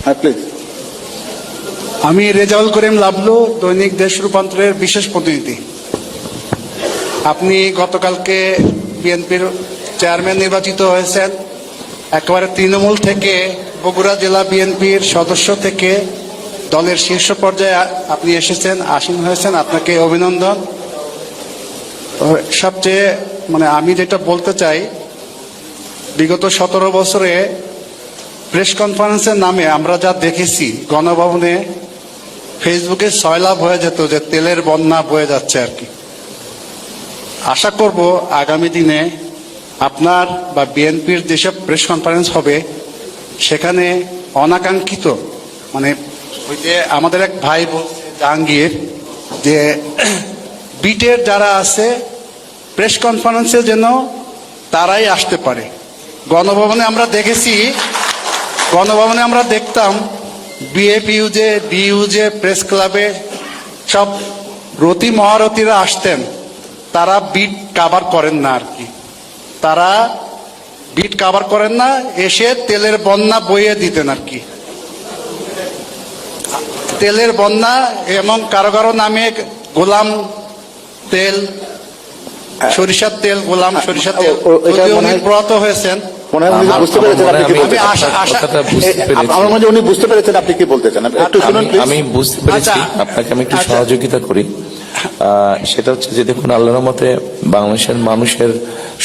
হ্যাঁ প্লিজ। আমি রেজাউল করিম লাবলু, দৈনিক দেশ রূপান্তরের বিশেষ প্রতিনিধি। আপনি গতকালকে বিএনপির চেয়ারম্যান নির্বাচিত হয়েছেন। একেবারে তৃণমূল থেকে বগুড়া জেলা বিএনপির সদস্য থেকে দলের শীর্ষ পর্যায়ে আপনি এসেছেন, আসীন হয়েছেন। আপনাকে অভিনন্দন। সবচেয়ে আমি যেটা বলতে চাই, বিগত 17 বছরে প্রেস কনফারেন্সের নামে আমরা যা দেখেছি, গণভবনে ফেসবুকে সয়লাভ হয়ে যেত যে তেলের বন্যা বয়ে যাচ্ছে আর কি। আশা করব আগামী দিনে আপনার বা বিএনপির যেসব প্রেস কনফারেন্স হবে সেখানে অনাকাঙ্ক্ষিত ওই যে আমাদের এক ভাই বলছে জাহাঙ্গীর, যে বিটের যারা আছে প্রেস কনফারেন্সে যেন তারাই আসতে পারে। গণভবনে আমরা দেখতাম বিএপিইউজে, ডিইউজে, প্রেস ক্লাবে সব রতি মহারথীরা আসতেন। তারা বিট কাভার করেন না আর কি, তারা বিট কাভার করেন না, এসে তেলের বন্যা বইয়ে দিতেন আর কি। তেলের বন্যা, এবং কারো কারো নামে গোলাম তেল, সরিষার তেল, গোলাম সরিষার তেল, উনি ব্রত হয়েছেন। উনি বুঝতে পেরেছেন আপনি কি বলতে চান, একটু শুনুন প্লিজ। আমি বুঝতে পেরেছি, আপনাকে আমি একটু সহযোগিতা করি। সেটা হচ্ছে যে দেখুন, আল্লাহর রহমতে বাংলাদেশের মানুষের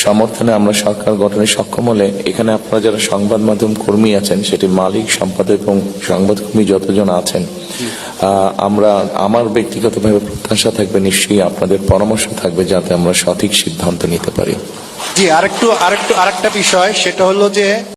সমর্থনে আমরা সরকার গঠনে সক্ষম হলে এখানে আপনারা যারা সংবাদ মাধ্যম কর্মী আছেন, সেটি মালিক, সম্পাদক এবং সংবাদকর্মী যতজন আছেন, আমার ব্যক্তিগতভাবে প্রত্যাশা থাকবে, নিশ্চয়ই আপনাদের পরামর্শ থাকবে যাতে আমরা সঠিক সিদ্ধান্ত নিতে পারি। জি, আরেকটা বিষয়, সেটা হলো যে